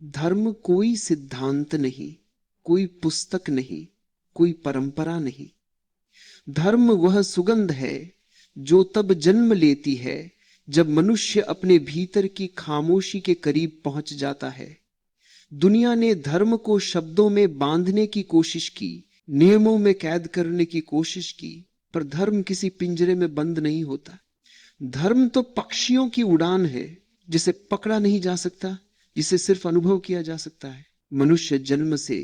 धर्म कोई सिद्धांत नहीं, कोई पुस्तक नहीं, कोई परंपरा नहीं। धर्म वह सुगंध है जो तब जन्म लेती है जब मनुष्य अपने भीतर की खामोशी के करीब पहुंच जाता है। दुनिया ने धर्म को शब्दों में बांधने की कोशिश की, नियमों में कैद करने की कोशिश की, पर धर्म किसी पिंजरे में बंद नहीं होता। धर्म तो पक्षियों की उड़ान है, जिसे पकड़ा नहीं जा सकता, जिसे सिर्फ अनुभव किया जा सकता है। मनुष्य जन्म से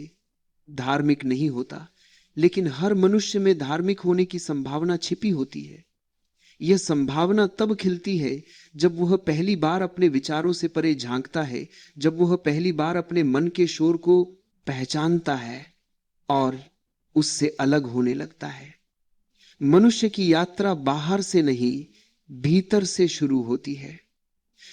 धार्मिक नहीं होता, लेकिन हर मनुष्य में धार्मिक होने की संभावना छिपी होती है। यह संभावना तब खिलती है जब वह पहली बार अपने विचारों से परे झांकता है, जब वह पहली बार अपने मन के शोर को पहचानता है और उससे अलग होने लगता है। मनुष्य की यात्रा बाहर से नहीं, भीतर से शुरू होती है।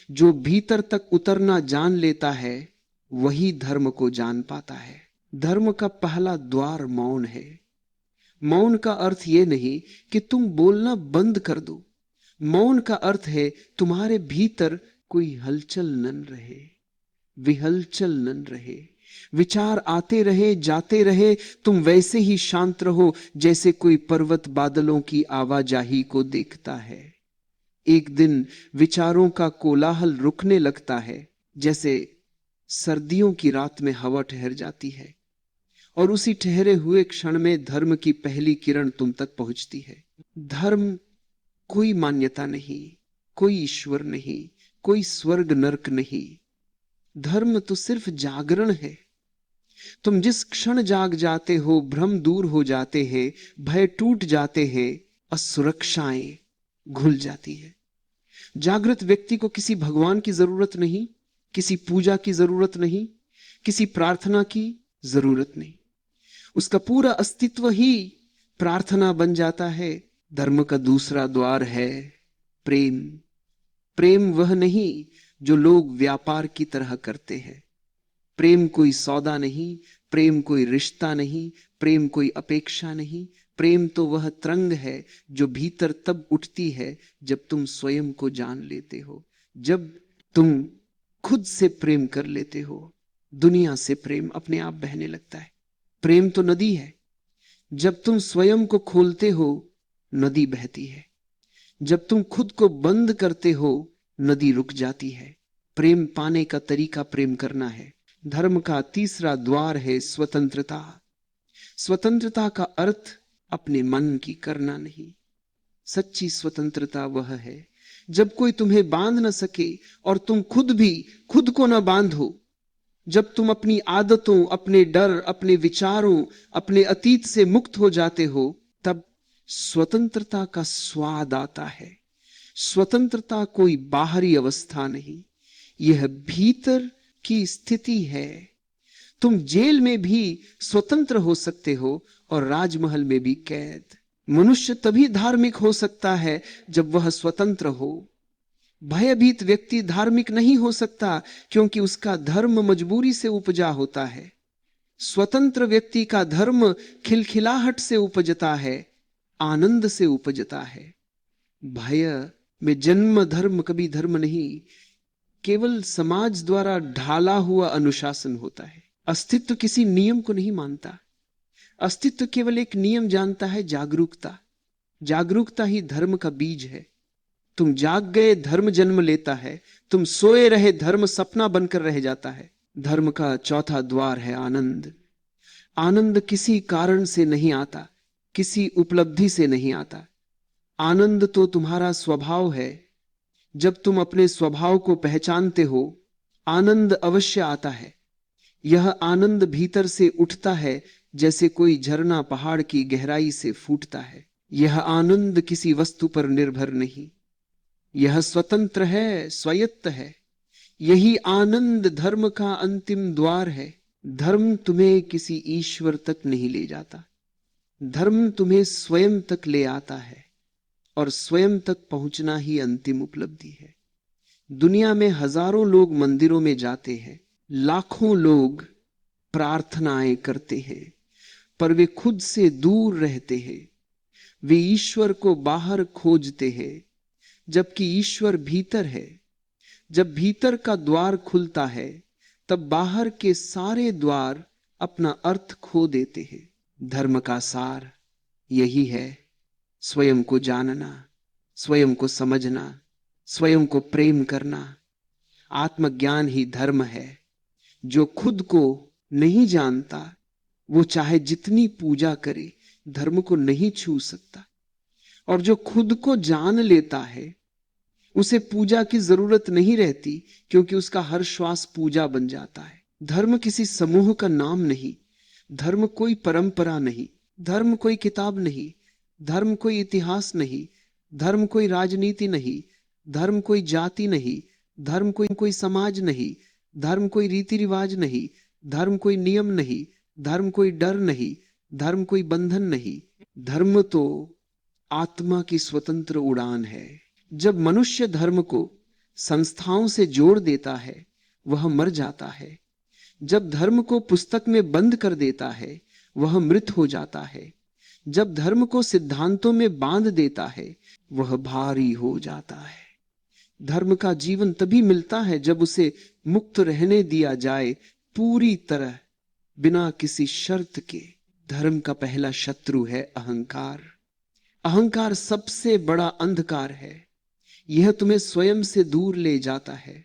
जो भीतर तक उतरना जान लेता है, वही धर्म को जान पाता है। धर्म का पहला द्वार मौन है। मौन का अर्थ यह नहीं कि तुम बोलना बंद कर दो। मौन का अर्थ है तुम्हारे भीतर कोई हलचल न रहे, विहलचल न रहे। विचार आते रहे, जाते रहे, तुम वैसे ही शांत रहो जैसे कोई पर्वत बादलों की आवाजाही को देखता है। एक दिन विचारों का कोलाहल रुकने लगता है, जैसे सर्दियों की रात में हवा ठहर जाती है, और उसी ठहरे हुए क्षण में धर्म की पहली किरण तुम तक पहुंचती है। धर्म कोई मान्यता नहीं, कोई ईश्वर नहीं, कोई स्वर्ग नरक नहीं। धर्म तो सिर्फ जागरण है। तुम जिस क्षण जाग जाते हो, भ्रम दूर हो जाते हैं, भय टूट जाते हैं, असुरक्षाएं घुल जाती है। जागृत व्यक्ति को किसी भगवान की जरूरत नहीं, किसी पूजा की जरूरत नहीं, किसी प्रार्थना की जरूरत नहीं। उसका पूरा अस्तित्व ही प्रार्थना बन जाता है। धर्म का दूसरा द्वार है प्रेम। प्रेम वह नहीं जो लोग व्यापार की तरह करते हैं। प्रेम कोई सौदा नहीं, प्रेम कोई रिश्ता नहीं, प्रेम कोई अपेक्षा नहीं। प्रेम तो वह तरंग है जो भीतर तब उठती है जब तुम स्वयं को जान लेते हो, जब तुम खुद से प्रेम कर लेते हो। दुनिया से प्रेम अपने आप बहने लगता है। प्रेम तो नदी है। जब तुम स्वयं को खोलते हो, नदी बहती है। जब तुम खुद को बंद करते हो, नदी रुक जाती है। प्रेम पाने का तरीका प्रेम करना है। धर्म का तीसरा द्वार है स्वतंत्रता। स्वतंत्रता का अर्थ अपने मन की करना नहीं। सच्ची स्वतंत्रता वह है जब कोई तुम्हें बांध न सके और तुम खुद भी खुद को न बांधो। जब तुम अपनी आदतों, अपने डर, अपने विचारों, अपने अतीत से मुक्त हो जाते हो, तब स्वतंत्रता का स्वाद आता है। स्वतंत्रता कोई बाहरी अवस्था नहीं, यह भीतर की स्थिति है। तुम जेल में भी स्वतंत्र हो सकते हो और राजमहल में भी कैद। मनुष्य तभी धार्मिक हो सकता है जब वह स्वतंत्र हो। भयभीत व्यक्ति धार्मिक नहीं हो सकता, क्योंकि उसका धर्म मजबूरी से उपजा होता है। स्वतंत्र व्यक्ति का धर्म खिलखिलाहट से उपजता है, आनंद से उपजता है। भय में जन्म धर्म कभी धर्म नहीं, केवल समाज द्वारा ढाला हुआ अनुशासन होता है। अस्तित्व किसी नियम को नहीं मानता। अस्तित्व केवल एक नियम जानता है, जागरूकता। जागरूकता ही धर्म का बीज है। तुम जाग गए, धर्म जन्म लेता है। तुम सोए रहे, धर्म सपना बनकर रह जाता है। धर्म का चौथा द्वार है आनंद। आनंद किसी कारण से नहीं आता, किसी उपलब्धि से नहीं आता। आनंद तो तुम्हारा स्वभाव है। जब तुम अपने स्वभाव को पहचानते हो, आनंद अवश्य आता है। यह आनंद भीतर से उठता है, जैसे कोई झरना पहाड़ की गहराई से फूटता है। यह आनंद किसी वस्तु पर निर्भर नहीं, यह स्वतंत्र है, स्वायत्त है। यही आनंद धर्म का अंतिम द्वार है। धर्म तुम्हें किसी ईश्वर तक नहीं ले जाता, धर्म तुम्हें स्वयं तक ले आता है, और स्वयं तक पहुंचना ही अंतिम उपलब्धि है। दुनिया में हजारों लोग मंदिरों में जाते हैं, लाखों लोग प्रार्थनाएं करते हैं, पर वे खुद से दूर रहते हैं। वे ईश्वर को बाहर खोजते हैं, जबकि ईश्वर भीतर है। जब भीतर का द्वार खुलता है, तब बाहर के सारे द्वार अपना अर्थ खो देते हैं। धर्म का सार यही है, स्वयं को जानना, स्वयं को समझना, स्वयं को प्रेम करना। आत्मज्ञान ही धर्म है। जो खुद को नहीं जानता वो चाहे जितनी पूजा करे धर्म को नहीं छू सकता, और जो खुद को जान लेता है उसे पूजा की जरूरत नहीं रहती, क्योंकि उसका हर श्वास पूजा बन जाता है। धर्म किसी समूह का नाम नहीं, धर्म कोई परंपरा नहीं, धर्म कोई किताब नहीं, धर्म कोई इतिहास नहीं, धर्म कोई राजनीति नहीं, धर्म कोई जाति नहीं, धर्म कोई समाज नहीं, धर्म कोई रीति रिवाज नहीं, धर्म कोई नियम नहीं, धर्म कोई डर नहीं, धर्म कोई बंधन नहीं। धर्म तो आत्मा की स्वतंत्र उड़ान है। जब मनुष्य धर्म को संस्थाओं से जोड़ देता है वह मर जाता है। जब धर्म को पुस्तक में बंद कर देता है वह मृत हो जाता है। जब धर्म को सिद्धांतों में बांध देता है वह भारी हो जाता है। धर्म का जीवन तभी मिलता है जब उसे मुक्त रहने दिया जाए पूरी तरह, बिना किसी शर्त के। धर्म का पहला शत्रु है अहंकार। अहंकार सबसे बड़ा अंधकार है, यह तुम्हें स्वयं से दूर ले जाता है।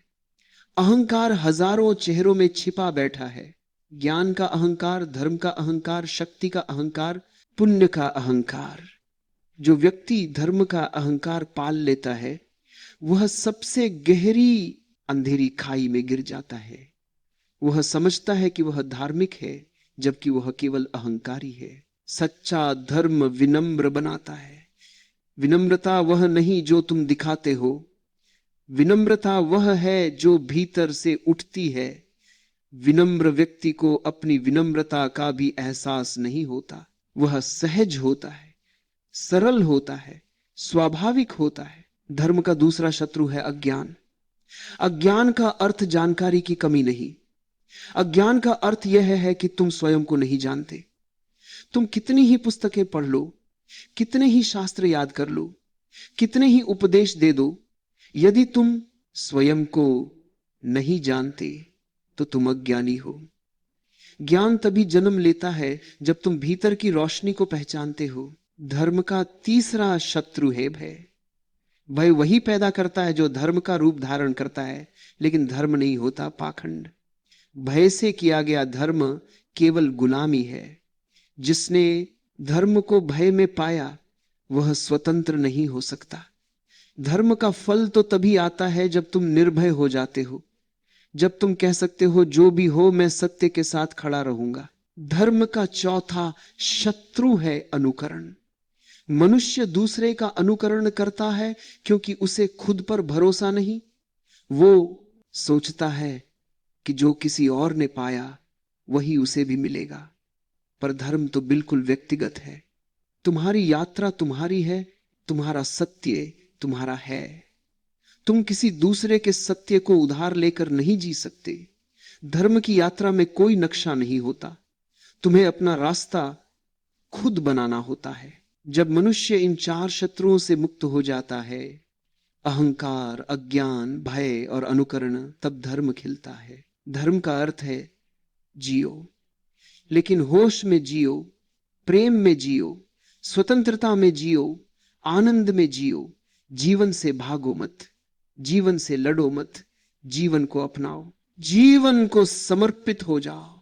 अहंकार हजारों चेहरों में छिपा बैठा है। ज्ञान का अहंकार, धर्म का अहंकार, शक्ति का अहंकार, पुण्य का अहंकार। जो व्यक्ति धर्म का अहंकार पाल लेता है वह सबसे गहरी अंधेरी खाई में गिर जाता है। वह समझता है कि वह धार्मिक है, जबकि वह केवल अहंकारी है। सच्चा धर्म विनम्र बनाता है। विनम्रता वह नहीं जो तुम दिखाते हो, विनम्रता वह है जो भीतर से उठती है। विनम्र व्यक्ति को अपनी विनम्रता का भी एहसास नहीं होता। वह सहज होता है, सरल होता है, स्वाभाविक होता है। धर्म का दूसरा शत्रु है अज्ञान। अज्ञान का अर्थ जानकारी की कमी नहीं। अज्ञान का अर्थ यह है कि तुम स्वयं को नहीं जानते। तुम कितनी ही पुस्तकें पढ़ लो, कितने ही शास्त्र याद कर लो, कितने ही उपदेश दे दो, यदि तुम स्वयं को नहीं जानते तो तुम अज्ञानी हो। ज्ञान तभी जन्म लेता है जब तुम भीतर की रोशनी को पहचानते हो। धर्म का तीसरा शत्रु है भय। भय वही पैदा करता है जो धर्म का रूप धारण करता है, लेकिन धर्म नहीं होता, पाखंड। भय से किया गया धर्म केवल गुलामी है। जिसने धर्म को भय में पाया वह स्वतंत्र नहीं हो सकता। धर्म का फल तो तभी आता है जब तुम निर्भय हो जाते हो, जब तुम कह सकते हो जो भी हो मैं सत्य के साथ खड़ा रहूंगा। धर्म का चौथा शत्रु है अनुकरण। मनुष्य दूसरे का अनुकरण करता है क्योंकि उसे खुद पर भरोसा नहीं। वो सोचता है कि जो किसी और ने पाया वही उसे भी मिलेगा। पर धर्म तो बिल्कुल व्यक्तिगत है। तुम्हारी यात्रा तुम्हारी है, तुम्हारा सत्य तुम्हारा है। तुम किसी दूसरे के सत्य को उधार लेकर नहीं जी सकते। धर्म की यात्रा में कोई नक्शा नहीं होता, तुम्हें अपना रास्ता खुद बनाना होता है। जब मनुष्य इन चार शत्रुओं से मुक्त हो जाता है, अहंकार, अज्ञान, भय और अनुकरण, तब धर्म खिलता है। धर्म का अर्थ है जियो, लेकिन होश में जियो, प्रेम में जियो, स्वतंत्रता में जियो, आनंद में जियो। जीवन से भागो मत, जीवन से लड़ो मत, जीवन को अपनाओ, जीवन को समर्पित हो जाओ।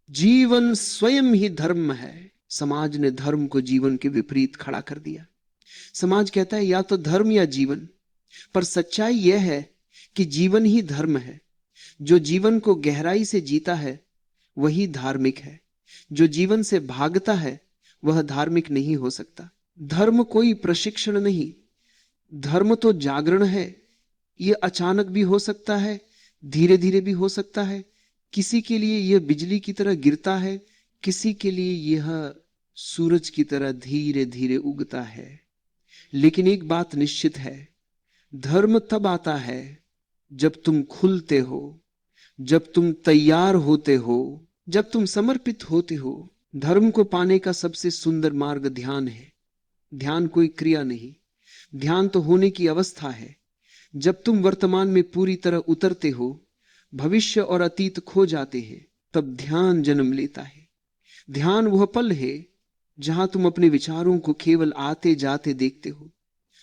जीवन स्वयं ही धर्म है। समाज ने धर्म को जीवन के विपरीत खड़ा कर दिया। समाज कहता है या तो धर्म या जीवन, पर सच्चाई यह है कि जीवन ही धर्म है। जो जीवन को गहराई से जीता है वही धार्मिक है। जो जीवन से भागता है वह धार्मिक नहीं हो सकता। धर्म कोई प्रशिक्षण नहीं, धर्म तो जागरण है। यह अचानक भी हो सकता है, धीरे धीरे भी हो सकता है। किसी के लिए यह बिजली की तरह गिरता है, किसी के लिए यह सूरज की तरह धीरे धीरे उगता है। लेकिन एक बात निश्चित है, धर्म तब आता है जब तुम खुलते हो, जब तुम तैयार होते हो, जब तुम समर्पित होते हो। धर्म को पाने का सबसे सुंदर मार्ग ध्यान है। ध्यान कोई क्रिया नहीं, ध्यान तो होने की अवस्था है। जब तुम वर्तमान में पूरी तरह उतरते हो, भविष्य और अतीत खो जाते हैं, तब ध्यान जन्म लेता है। ध्यान वह पल है जहां तुम अपने विचारों को केवल आते जाते देखते हो।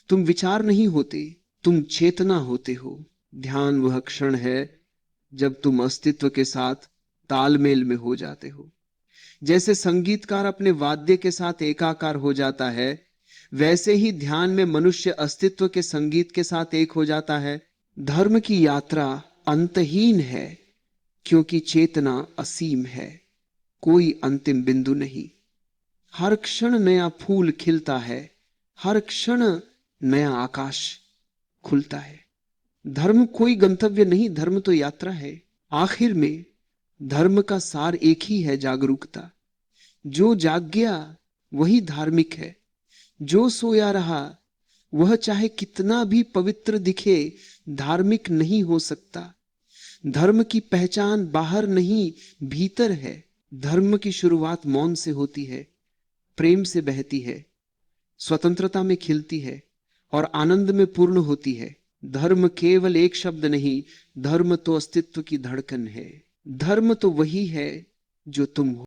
तुम विचार नहीं होते, तुम चेतना होते हो। ध्यान वह क्षण है जब तुम अस्तित्व के साथ तालमेल में हो जाते हो। जैसे संगीतकार अपने वाद्य के साथ एकाकार हो जाता है, वैसे ही ध्यान में मनुष्य अस्तित्व के संगीत के साथ एक हो जाता है। धर्म की यात्रा अंतहीन है, क्योंकि चेतना असीम है, कोई अंतिम बिंदु नहीं। हर क्षण नया फूल खिलता है, हर क्षण नया आकाश खुलता है। धर्म कोई गंतव्य नहीं, धर्म तो यात्रा है। आखिर में धर्म का सार एक ही है, जागरूकता। जो जाग गया वही धार्मिक है, जो सोया रहा वह चाहे कितना भी पवित्र दिखे धार्मिक नहीं हो सकता। धर्म की पहचान बाहर नहीं भीतर है। धर्म की शुरुआत मौन से होती है, प्रेम से बहती है, स्वतंत्रता में खिलती है और आनंद में पूर्ण होती है। धर्म केवल एक शब्द नहीं, धर्म तो अस्तित्व की धड़कन है। धर्म तो वही है जो तुम हो।